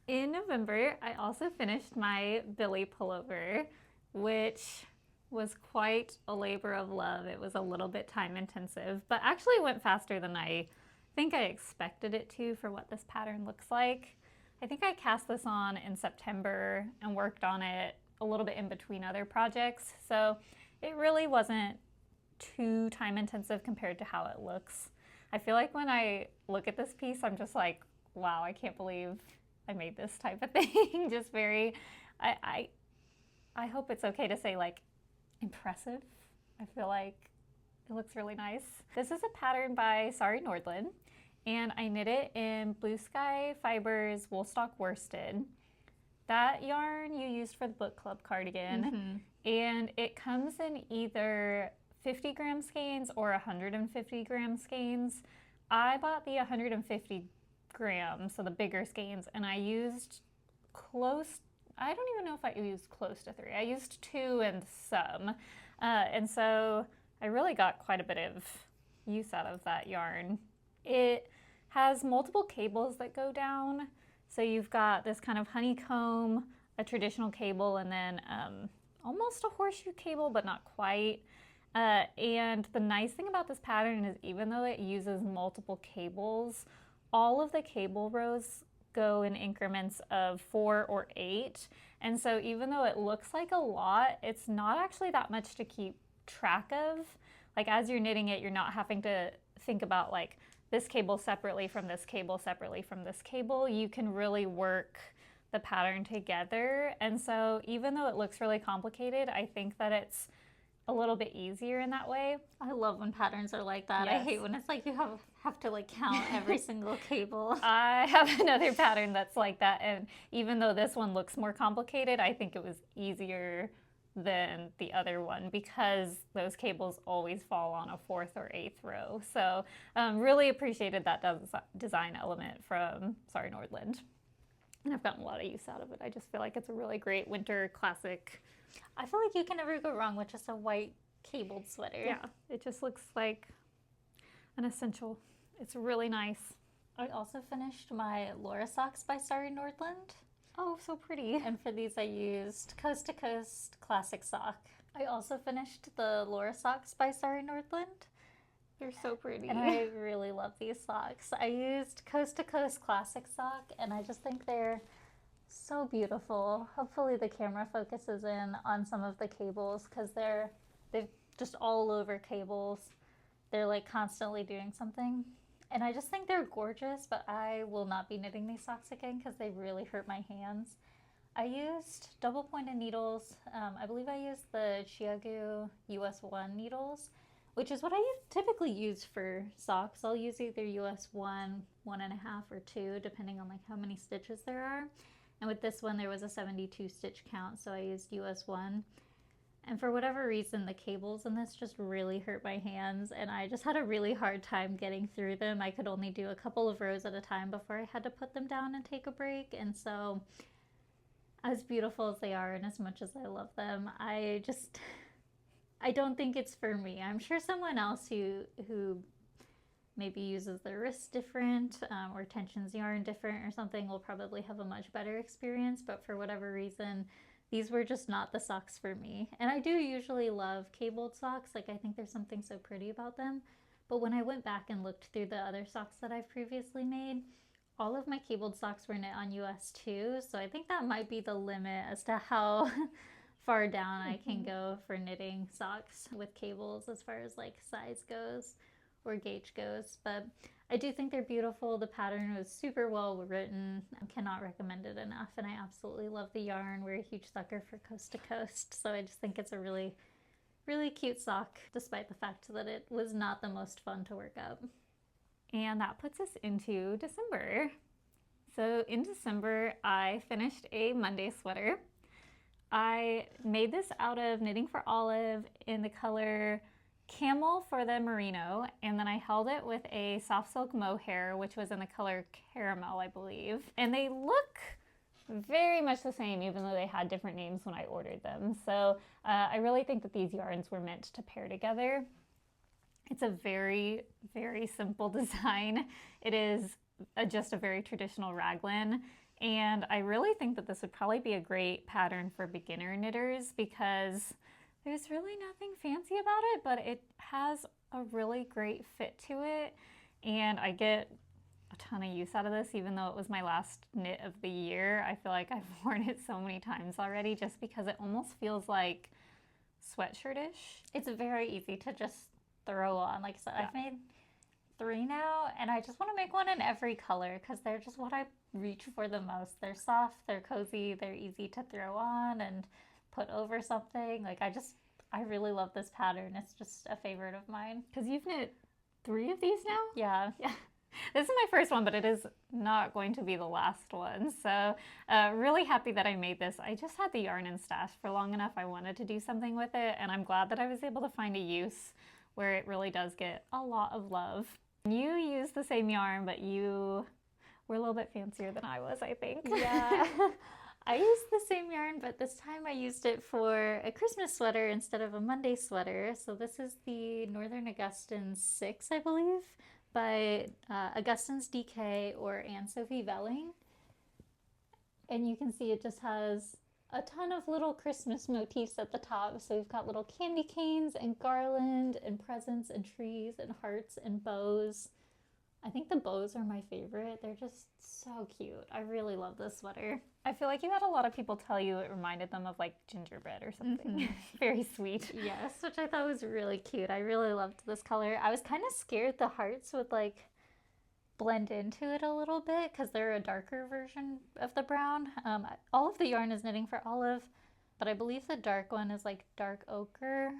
In November, I also finished my Billy pullover, which was quite a labor of love. It was a little bit time intensive, but actually went faster than I think I expected it to for what this pattern looks like. I think I cast this on in September and worked on it a little bit in between other projects, so it really wasn't too time intensive compared to how it looks. I feel like when I look at this piece, I'm just like, wow, I can't believe I made this type of thing. Just very, I hope it's okay to say like impressive. I feel like it looks really nice. This is a pattern by Sari Nordland, and I knit it in Blue Sky Fibers Woolstock Worsted. That yarn you used for the book club cardigan, and it comes in either 50 gram skeins or 150 gram skeins. I bought the 150 grams, so the bigger skeins, and I used I don't even know if I used close to 3. I used 2 and some. And so I really got quite a bit of use out of that yarn. It has multiple cables that go down. So you've got this kind of honeycomb, a traditional cable, and then almost a horseshoe cable, but not quite. And the nice thing about this pattern is even though it uses multiple cables, all of the cable rows go in increments of 4 or 8. And so even though it looks like a lot, it's not actually that much to keep track of. Like as you're knitting it, you're not having to think about like this cable separately from this cable separately from this cable. You can really work the pattern together. And so even though it looks really complicated, I think that it's a little bit easier in that way. I love when patterns are like that. Yes. I hate when it's like you have to like count every single cable. I have another pattern that's like that, and even though this one looks more complicated, I think it was easier than the other one because those cables always fall on a 4th or 8th row. So really appreciated that design element from Sari Nordland. And I've gotten a lot of use out of it. I just feel like it's a really great winter classic. I feel like you can never go wrong with just a white cabled sweater. Yeah, it just looks like an essential. It's really nice. I also finished my Laura socks by Sari Nordland. Oh, so pretty. And for these I used Coast to Coast Classic Sock. I also finished the Laura socks by Sari Nordland. They're so pretty. And I really love these socks. I used Coast to Coast Classic Sock, and I just think they're so beautiful. Hopefully the camera focuses in on some of the cables because they're just all over cables. They're like constantly doing something. And I just think they're gorgeous, but I will not be knitting these socks again because they really hurt my hands. I used double pointed needles. I believe I used the Chiagu US1 needles, which is what I typically use for socks. I'll use either US1, 1.5, or 2, depending on like how many stitches there are. And with this one, there was a 72 stitch count, so I used US1. And for whatever reason, the cables in this just really hurt my hands, and I just had a really hard time getting through them. I could only do a couple of rows at a time before I had to put them down and take a break. And so, as beautiful as they are and as much as I love them, I don't think it's for me. I'm sure someone else who maybe uses their wrists different or tensions yarn different or something will probably have a much better experience, but for whatever reason, these were just not the socks for me. And I do usually love cabled socks. Like, I think there's something so pretty about them. But when I went back and looked through the other socks that I've previously made, all of my cabled socks were knit on US 2. So I think that might be the limit as to how far down I can go for knitting socks with cables as far as like size goes or gauge goes. But I do think they're beautiful. The pattern was super well written. I cannot recommend it enough, and I absolutely love the yarn. We're a huge sucker for Coast to Coast, so I just think it's a really, really cute sock, despite the fact that it was not the most fun to work up. And that puts us into December. So in December, I finished a Monday sweater. I made this out of Knitting for Olive in the color Camel for the Merino, and then I held it with a soft silk mohair, which was in the color Caramel, I believe. And they look very much the same, even though they had different names when I ordered them. So I really think that these yarns were meant to pair together. It's a very, very simple design. It is just a very traditional raglan. And I really think that this would probably be a great pattern for beginner knitters because there's really nothing fancy about it, but it has a really great fit to it. And I get a ton of use out of this, even though it was my last knit of the year. I feel like I've worn it so many times already just because it almost feels like sweatshirt-ish. It's very easy to just throw on. Like I said, Yeah. I've made 3 now, and I just want to make one in every color because they're just what I reach for the most. They're soft, they're cozy, they're easy to throw on and put over something. Like I really love this pattern. It's just a favorite of mine. Because you've knit 3 of these now? Yeah. This is my first one, but it is not going to be the last one. So really happy that I made this. I just had the yarn in stash for long enough. I wanted to do something with it, and I'm glad that I was able to find a use where it really does get a lot of love. You use the same yarn, but you were a little bit fancier than I was, I think. Yeah. I used the same yarn, but this time I used it for a Christmas sweater instead of a Monday sweater. So this is the Northern Augustine 6, I believe, by Augustine's DK or Anne-Sophie Velling. And you can see it just has a ton of little Christmas motifs at the top. So we've got little candy canes and garland and presents and trees and hearts and bows. I think the bows are my favorite. They're just so cute. I really love this sweater. I feel like you had a lot of people tell you it reminded them of like gingerbread or something. Very sweet. Yes, which I thought was really cute. I really loved this color. I was kind of scared the hearts would like blend into it a little bit because they're a darker version of the brown. All of the yarn is Knitting for Olive, but I believe the dark one is like dark ochre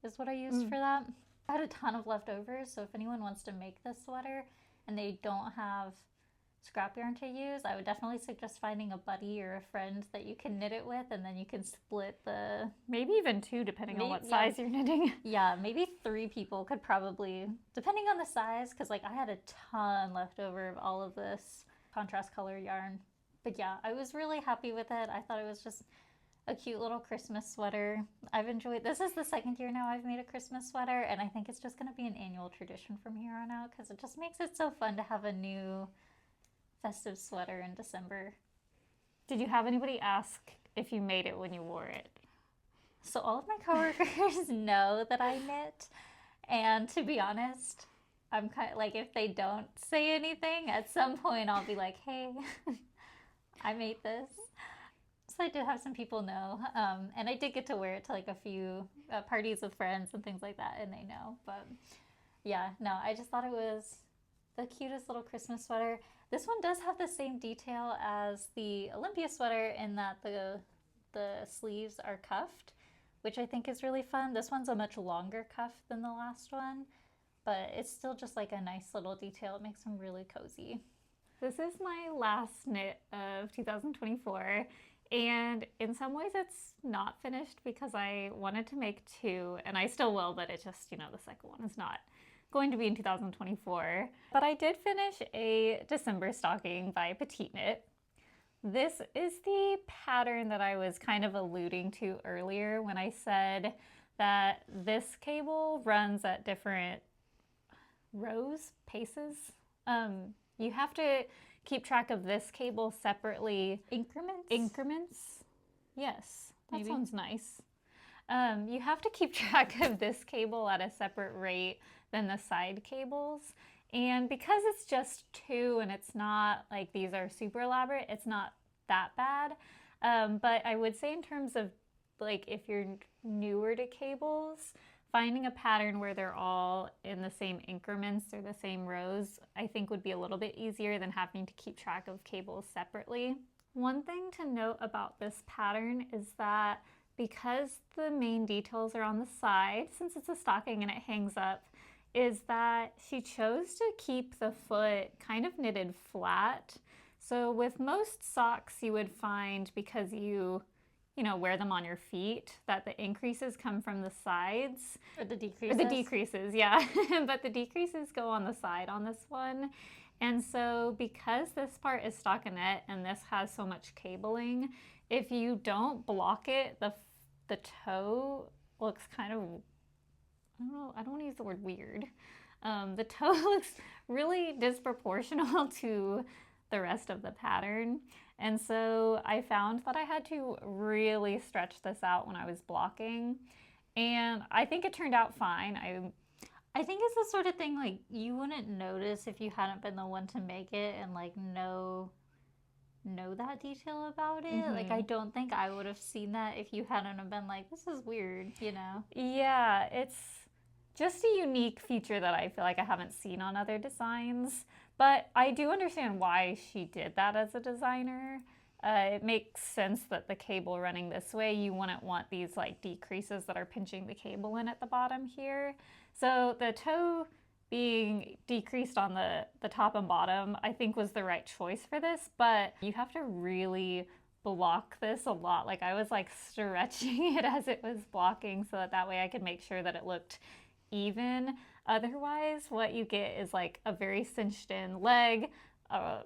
is what I used for that. I had a ton of leftovers, so if anyone wants to make this sweater and they don't have scrap yarn to use, I would definitely suggest finding a buddy or a friend that you can knit it with, and then you can split the... Maybe even 2, depending on what size you're knitting. Yeah, maybe 3 people could probably, depending on the size, because like I had a ton left over of all of this contrast color yarn. But yeah, I was really happy with it. I thought it was just a cute little Christmas sweater. I've enjoyed, this is the 2nd year now I've made a Christmas sweater, and I think it's just going to be an annual tradition from here on out because it just makes it so fun to have a new festive sweater in December. Did you have anybody ask if you made it when you wore it? So all of my coworkers know that I knit, and to be honest, I'm kind of like, if they don't say anything, at some point I'll be like, hey, I made this. So I did have some people know, and I did get to wear it to like a few parties with friends and things like that, and they know. But yeah, no, I just thought it was the cutest little Christmas sweater. This one does have the same detail as the Olympia sweater in that the sleeves are cuffed, which I think is really fun. This one's a much longer cuff than the last one, but it's still just like a nice little detail. It makes them really cozy. This is my last knit of 2024, and in some ways it's not finished because I wanted to make two, and I still will, but it just, the second one is not going to be in 2024. But I did finish a December stocking by PetiteKnit. This is the pattern that I was kind of alluding to earlier when I said that this cable runs at different paces. You have to keep track of this cable separately. Increments? Yes, that maybe sounds nice. You have to keep track of this cable at a separate rate than the side cables. And because it's just two and it's not like these are super elaborate, it's not that bad. But I would say in terms of like if you're newer to cables, finding a pattern where they're all in the same increments or the same rows, I think would be a little bit easier than having to keep track of cables separately. One thing to note about this pattern is that because the main details are on the side, since it's a stocking and it hangs up, is that she chose to keep the foot kind of knitted flat. So with most socks you would find, because you wear them on your feet, that the increases come from the sides. Or the decreases. Or the decreases, yeah. But the decreases go on the side on this one. And so because this part is stockinette and this has so much cabling, if you don't block it, the toe looks kind of, I don't want to use the word weird. The toe looks really disproportional to the rest of the pattern. And so I found that I had to really stretch this out when I was blocking. And I think it turned out fine. I think it's the sort of thing like you wouldn't notice if you hadn't been the one to make it and like know that detail about it. Mm-hmm. Like I don't think I would have seen that if you hadn't have been like, this is weird, Yeah, it's just a unique feature that I feel like I haven't seen on other designs. But I do understand why she did that as a designer. It makes sense that the cable running this way, you wouldn't want these like decreases that are pinching the cable in at the bottom here. So the toe being decreased on the top and bottom, I think was the right choice for this, but you have to really block this a lot. Like I was like stretching it as it was blocking so that way I could make sure that it looked even. Otherwise, what you get is like a very cinched in leg, a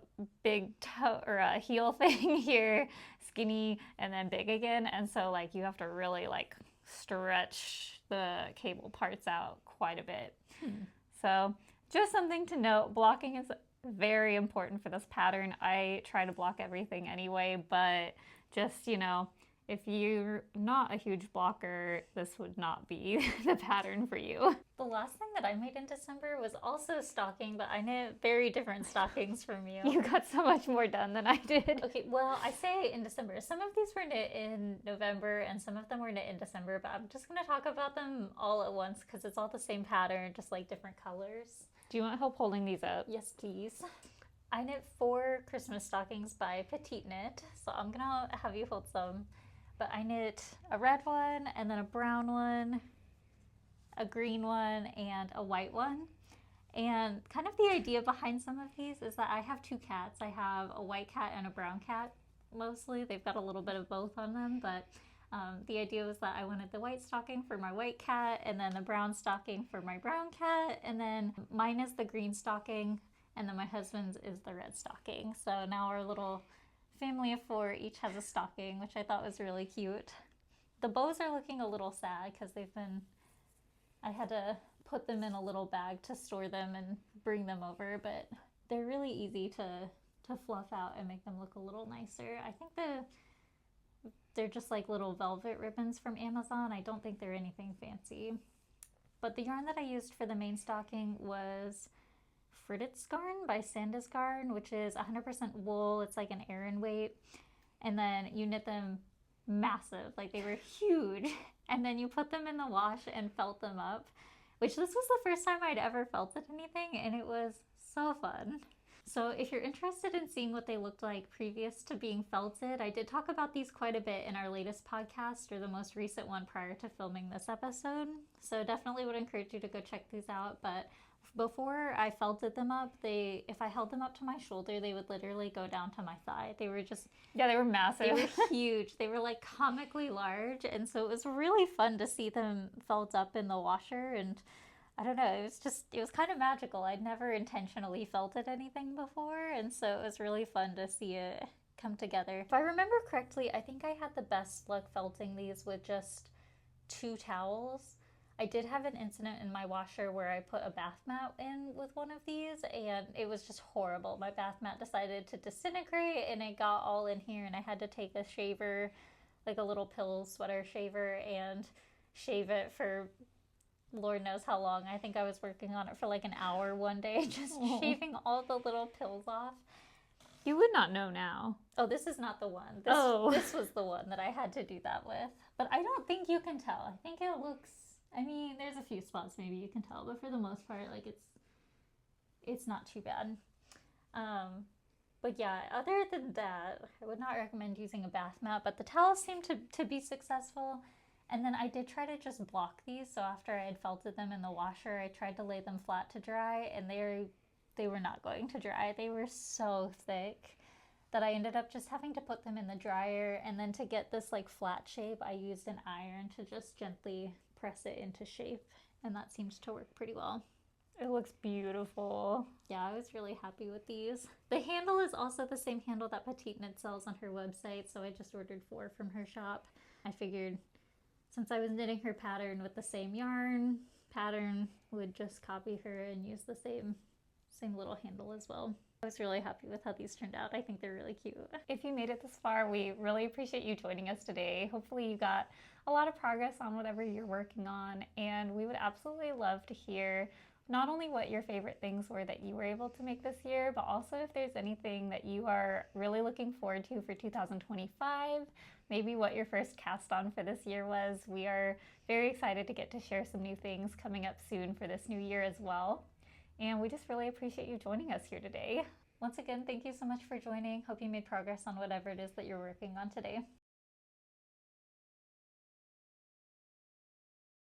big toe or a heel thing here, skinny, and then big again. And so like you have to really like stretch the cable parts out quite a bit. So just something to note, blocking is very important for this pattern. I try to block everything anyway, but just, if you're not a huge blocker, this would not be the pattern for you. The last thing that I made in December was also stocking, but I knit very different stockings from you. You got so much more done than I did. Okay, well, I say in December. Some of these were knit in November and some of them were knit in December, but I'm just going to talk about them all at once because it's all the same pattern, just like different colors. Do you want help holding these up? Yes, please. I knit 4 Christmas stockings by PetiteKnit, so I'm going to have you hold some. But I knit a red one, and then a brown one, a green one, and a white one. And kind of the idea behind some of these is that I have 2 cats. I have a white cat and a brown cat, mostly. They've got a little bit of both on them, but the idea was that I wanted the white stocking for my white cat, and then the brown stocking for my brown cat, and then mine is the green stocking, and then my husband's is the red stocking. So now our little family of 4 each has a stocking, which I thought was really cute. The bows are looking a little sad because I had to put them in a little bag to store them and bring them over, but they're really easy to fluff out and make them look a little nicer. I think they're just like little velvet ribbons from Amazon. I don't think they're anything fancy. But the yarn that I used for the main stocking was Frittit's Garn by Sandnes Garn, which is 100% wool. It's like an Aran weight. And then you knit them massive, like they were huge. And then you put them in the wash and felt them up, which this was the first time I'd ever felted anything, and it was so fun. So if you're interested in seeing what they looked like previous to being felted, I did talk about these quite a bit in our latest podcast, or the most recent one prior to filming this episode. So definitely would encourage you to go check these out. But before I felted them up, if I held them up to my shoulder, they would literally go down to my thigh. They were just, Yeah, they were massive. they were huge. They were like comically large. And so it was really fun to see them felt up in the washer. And I don't know, it was kind of magical. I'd never intentionally felted anything before, and so it was really fun to see it come together. If I remember correctly, I think I had the best luck felting these with just 2 towels. I did have an incident in my washer where I put a bath mat in with one of these, and it was just horrible. My bath mat decided to disintegrate, and it got all in here, and I had to take a shaver, like a little pill sweater shaver, and shave it for Lord knows how long. I think I was working on it for like an hour one day, just shaving all the little pills off. You would not know now. Oh, this is not the one. This was the one that I had to do that with. But I don't think you can tell. I think it looks, I mean, there's a few spots maybe you can tell, but for the most part, like it's not too bad. But yeah, other than that, I would not recommend using a bath mat, but the towels seem to be successful. And then I did try to just block these. So after I had felted them in the washer, I tried to lay them flat to dry, and they were not going to dry. They were so thick that I ended up just having to put them in the dryer. And then to get this like flat shape, I used an iron to just gently press it into shape. And that seems to work pretty well. It looks beautiful. Yeah, I was really happy with these. The handle is also the same handle that PetiteKnit sells on her website. So I just ordered 4 from her shop. I figured, since I was knitting her pattern with the same yarn pattern, would just copy her and use the same little handle as well. I was really happy with how these turned out. I think they're really cute. If you made it this far, we really appreciate you joining us today. Hopefully you got a lot of progress on whatever you're working on, and we would absolutely love to hear not only what your favorite things were that you were able to make this year, but also if there's anything that you are really looking forward to for 2025, maybe what your first cast on for this year was. We are very excited to get to share some new things coming up soon for this new year as well. And we just really appreciate you joining us here today. Once again, thank you so much for joining. Hope you made progress on whatever it is that you're working on today.